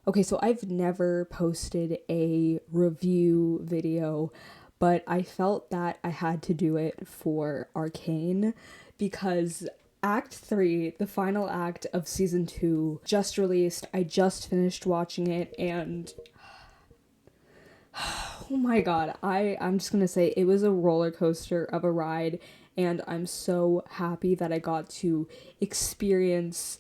Okay, so I've never posted a review video, but I felt that I had to do it for Arcane because Act 3, the final act of season 2, just released. I just finished watching it and oh my god, I'm just gonna say it was a roller coaster of a ride, and I'm so happy that I got to experience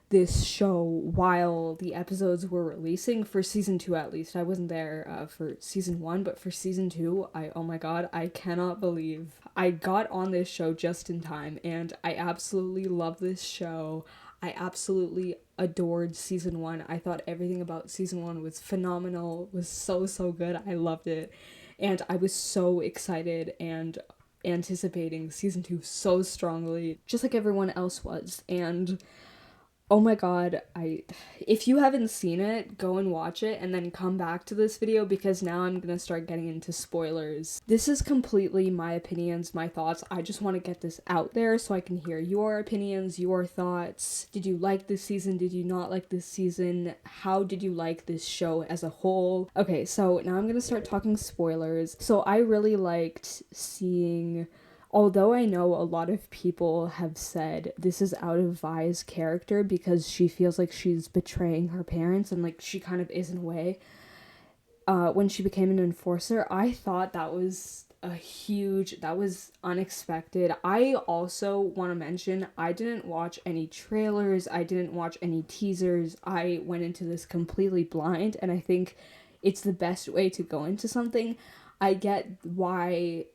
this show while the episodes were releasing for season 2. At least I wasn't there for season 1, but for season 2, oh my god, I cannot believe I got on this show just in time, and I absolutely love this show. I absolutely adored season 1. I thought everything about season 1 was phenomenal, was so good. I loved it. And I was so excited and anticipating season 2 so strongly, just like everyone else was. And oh my god, if you haven't seen it, go and watch it and then come back to this video because now I'm gonna start getting into spoilers. This is completely my opinions, my thoughts. I just want to get this out there so I can hear your opinions, your thoughts. Did you like this season? Did you not like this season? How did you like this show as a whole? Okay, so now I'm gonna start talking spoilers. So I really liked seeing, although I know a lot of people have said this is out of Vi's character because she feels like she's betraying her parents, and like she kind of is in a way, when she became an enforcer, I thought that was that was unexpected. I also want to mention, I didn't watch any trailers, I didn't watch any teasers, I went into this completely blind, and I think it's the best way to go into something. I get why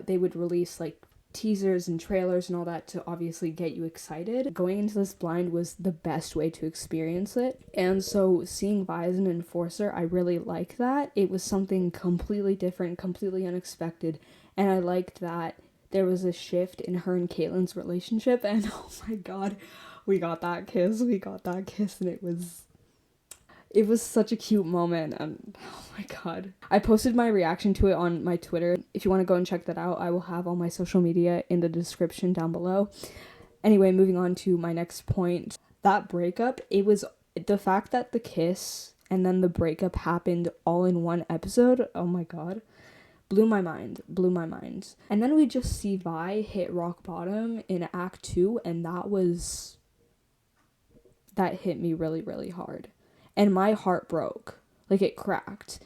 they would release like teasers and trailers and all that to obviously get you excited. Going into this blind was the best way to experience it. And so seeing Vi as an enforcer, I really like that. It was something completely different, completely unexpected. And I liked that there was a shift in her and Caitlin's relationship. And oh my god, we got that kiss, and it was such a cute moment, and oh my god. I posted my reaction to it on my Twitter. If you want to go and check that out, I will have all my social media in the description down below. Anyway, moving on to my next point. That breakup, it was the fact that the kiss and then the breakup happened all in one episode. Oh my god. Blew my mind. And then we just see Vi hit rock bottom in Act 2, and that hit me really hard. And my heart broke. Like, it cracked.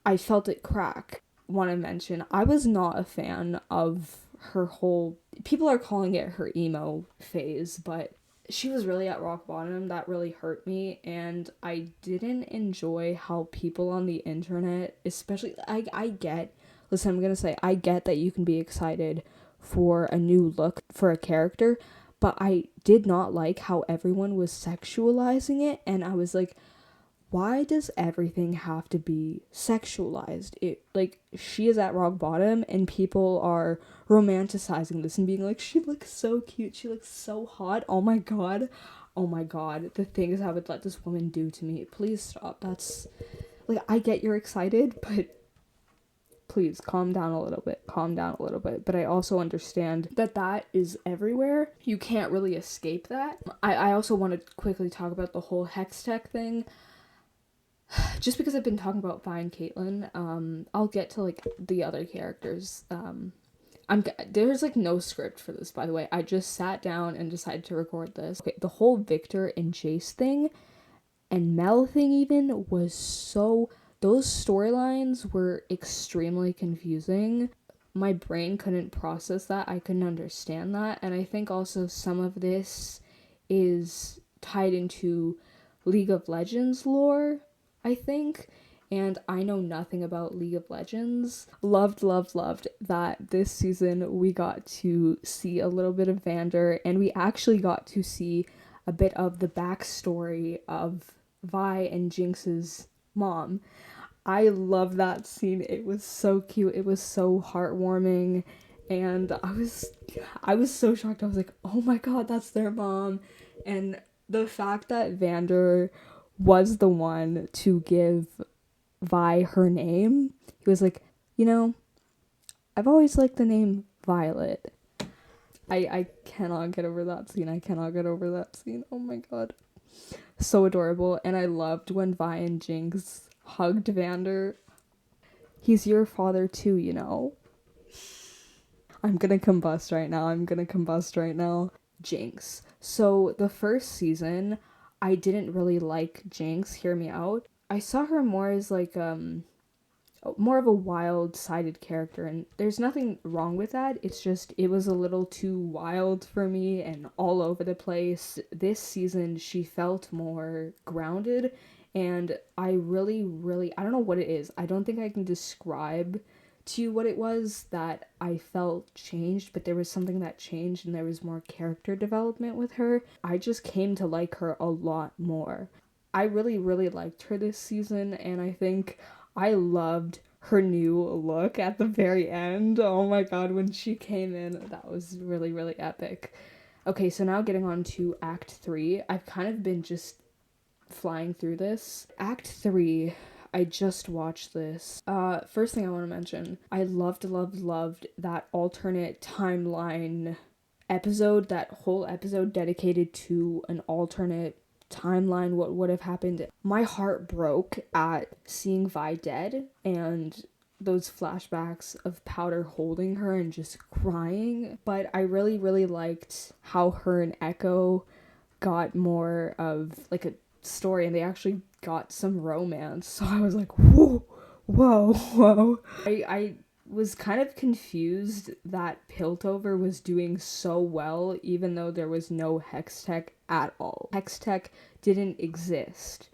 I felt it crack. Want to mention, I was not a fan of her whole, people are calling it her emo phase, but she was really at rock bottom. That really hurt me, and I didn't enjoy how people on the internet, especially, I get, listen, I'm gonna say, I get that you can be excited for a new look for a character, but I did not like how everyone was sexualizing it, and I was like, why does everything have to be sexualized? It, like, she is at rock bottom and people are romanticizing this and being like, she looks so cute, she looks so hot, oh my god, the things I would let this woman do to me. Please stop. That's, like, I get you're excited, but please calm down a little bit. But I also understand that is everywhere. You can't really escape that. I also want to quickly talk about the whole hex tech thing. Just because I've been talking about Vi and Caitlin, I'll get to like the other characters. There's like no script for this, by the way. I just sat down and decided to record this. Okay, the whole Victor and Jace thing and Mel thing even was so, those storylines were extremely confusing. My brain couldn't process that. I couldn't understand that. And I think also some of this is tied into League of Legends lore, I think. And I know nothing about League of Legends. Loved that this season we got to see a little bit of Vander, and we actually got to see a bit of the backstory of Vi and Jinx's mom. I love that scene. It was so cute. It was so heartwarming, and I was so shocked. I was like, "Oh my god, that's their mom." And the fact that Vander was the one to give Vi her name, he was like, "You know, I've always liked the name Violet." I cannot get over that scene. Oh my god. So adorable. And I loved when Vi and Jinx hugged Vander. He's your father too, you know. I'm gonna combust right now. I'm gonna combust right now. Jinx. So the first season, I didn't really like Jinx. Hear me out. I saw her more as like more of a wild-sided character, and there's nothing wrong with that. It's just it was a little too wild for me and all over the place. This season she felt more grounded, and I really I don't know what it is. I don't think I can describe to you what it was that I felt changed, but there was something that changed and there was more character development with her. I just came to like her a lot more. I really liked her this season, and I think I loved her new look at the very end. Oh my god, when she came in, that was really epic. Okay, so now getting on to Act 3. I've kind of been just flying through this. Act 3, I just watched this. First thing I want to mention, I loved that alternate timeline episode, that whole episode dedicated to an alternate timeline, what would have happened. My heart broke at seeing Vi dead and those flashbacks of Powder holding her and just crying. But I really liked how her and Echo got more of like a story, and they actually got some romance. So I was like, whoa. I was kind of confused that Piltover was doing so well, even though there was no Hextech at all. Hextech didn't exist,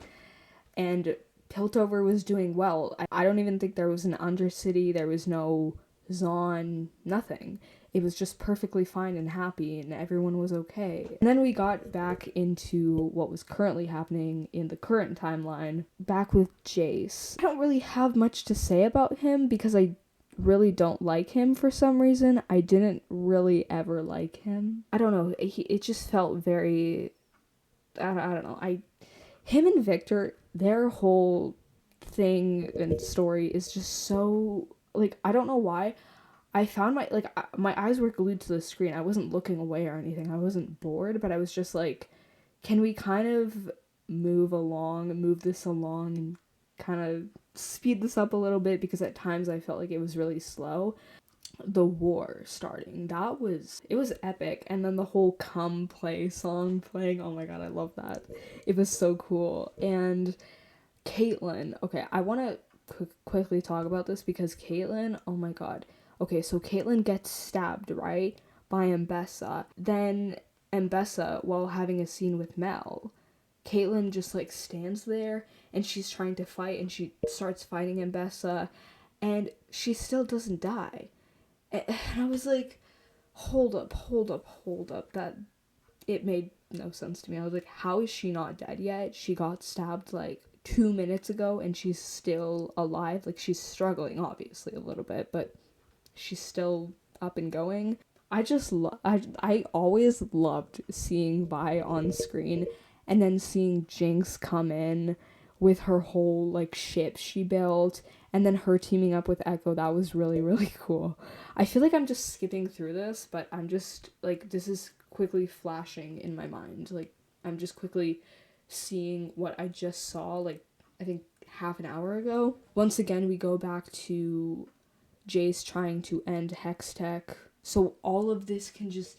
and Piltover was doing well. I don't even think there was an Undercity, there was no Zon, nothing. It was just perfectly fine and happy, and everyone was okay. And then we got back into what was currently happening in the current timeline, back with Jace. I don't really have much to say about him because I really don't like him for some reason. I didn't really ever like him. I don't know, it just felt very... I don't know. Him and Victor, their whole thing and story is just so... like, I don't know why. I found my eyes were glued to the screen. I wasn't looking away or anything. I wasn't bored, but I was just like, can we kind of move this along and kind of speed this up a little bit, because at times I felt like it was really slow. The war starting, it was epic. And then the whole Come Play song playing, oh my god, I love that. It was so cool. And Caitlyn, okay, I want to quickly talk about this because Caitlyn, oh my god. Okay, so Caitlyn gets stabbed, right, by Mbessa. Then Mbessa, while having a scene with Mel, Caitlyn just like stands there and she's trying to fight, and she starts fighting Mbessa, and she still doesn't die. And I was like, hold up. That, it made no sense to me. I was like, how is she not dead yet? She got stabbed like 2 minutes ago and she's still alive. Like, she's struggling obviously a little bit, but she's still up and going. I always loved seeing Vi on screen, and then seeing Jinx come in with her whole like ship she built, and then her teaming up with Echo. That was really cool. I feel like I'm just skipping through this, but I'm just like, this is quickly flashing in my mind. Like, I'm just quickly seeing what I just saw, like, I think half an hour ago. Once again, we go back to Jace trying to end Hextech, so all of this can just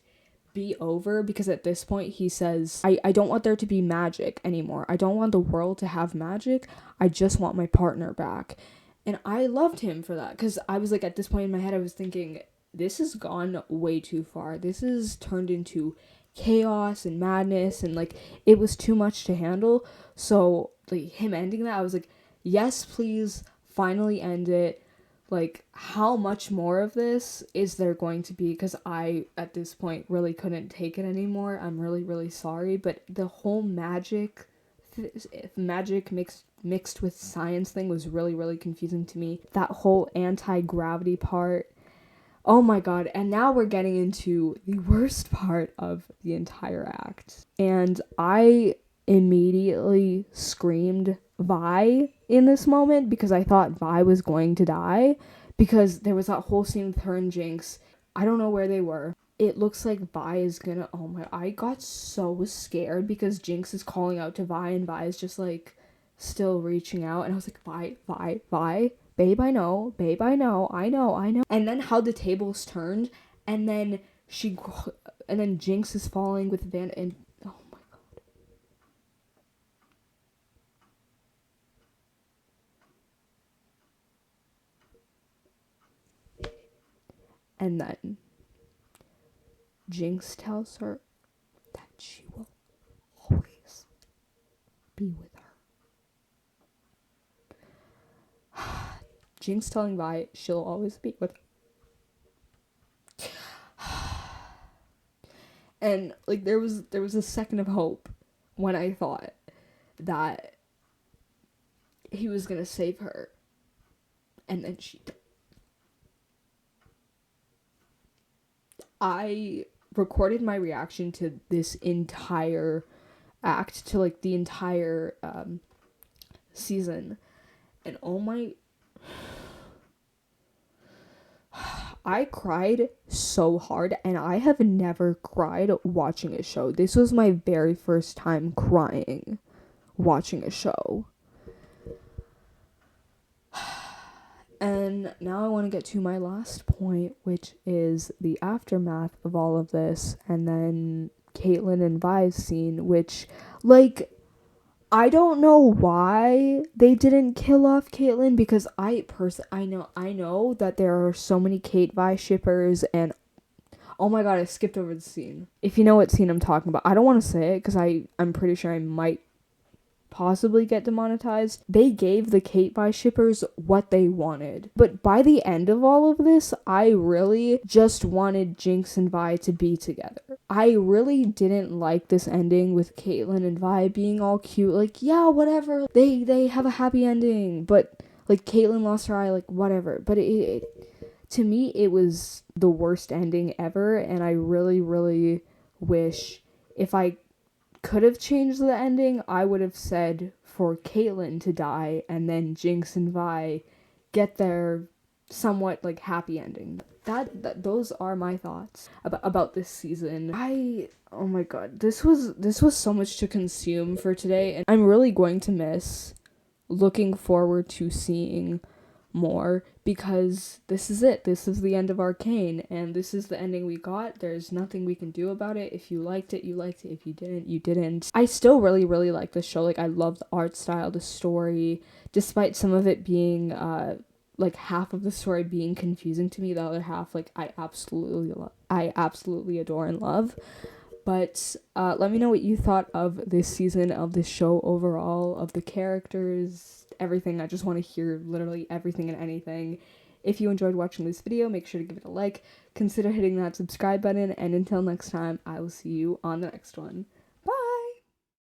be over, because at this point he says, I don't want there to be magic anymore. I don't want the world to have magic. I just want my partner back. And I loved him for that, because I was like, at this point in my head, I was thinking, this has gone way too far. This is turned into chaos and madness, and like, it was too much to handle. So like, him ending that, I was like, yes, please, finally end it. Like, how much more of this is there going to be? Because I, at this point, really couldn't take it anymore. I'm really sorry. But the whole magic mixed with science thing was really confusing to me. That whole anti-gravity part. Oh my god. And now we're getting into the worst part of the entire act. And I immediately screamed Vi in this moment, because I thought Vi was going to die, because there was that whole scene with her and Jinx. I don't know where they were. it looks like Vi is gonna, oh my, I got so scared because Jinx is calling out to Vi and Vi is just like still reaching out, and I was like, Vi, babe, babe, I know. And then how the tables turned, and then and then Jinx is falling with Vander, and oh my god. And then Jinx tells her that she will always be with her. Jinx telling Vi she'll always be with her. And like there was a second of hope when I thought that he was gonna save her, and then I recorded my reaction to this entire act, to like the entire season, and oh my, I cried so hard, and I have never cried watching a show. This was my very first time crying watching a show. And now I want to get to my last point, which is the aftermath of all of this, and then Caitlyn and Vi's scene, which, like, I don't know why they didn't kill off Caitlyn, because I know that there are so many Kate Vi shippers, and oh my god, I skipped over the scene. If you know what scene I'm talking about, I don't want to say it because I'm pretty sure I might possibly get demonetized. They gave the Kate Vi shippers what they wanted. But by the end of all of this, I really just wanted Jinx and Vi to be together. I really didn't like this ending with Caitlyn and Vi being all cute, like, yeah, whatever. They have a happy ending, but like Caitlyn lost her eye, like whatever. But it to me it was the worst ending ever, and I really, really wish if I could have changed the ending, I would have said for Caitlyn to die and then Jinx and Vi get their somewhat like happy ending. Those are my thoughts about this season. Oh my god, this was so much to consume for today, and I'm really going to miss looking forward to seeing more, because this is it. This is the end of Arcane, and this is the ending we got. There's nothing we can do about it. If you liked it, you liked it. If you didn't, you didn't. I still really, really like this show. Like, I love the art style, the story, despite some of it being like half of the story being confusing to me, the other half like I absolutely adore and love. But let me know what you thought of this season, of this show overall, of the characters, everything. I just want to hear literally everything and anything. If you enjoyed watching this video, make sure to give it a like, consider hitting that subscribe button, and until next time, I will see you on the next one.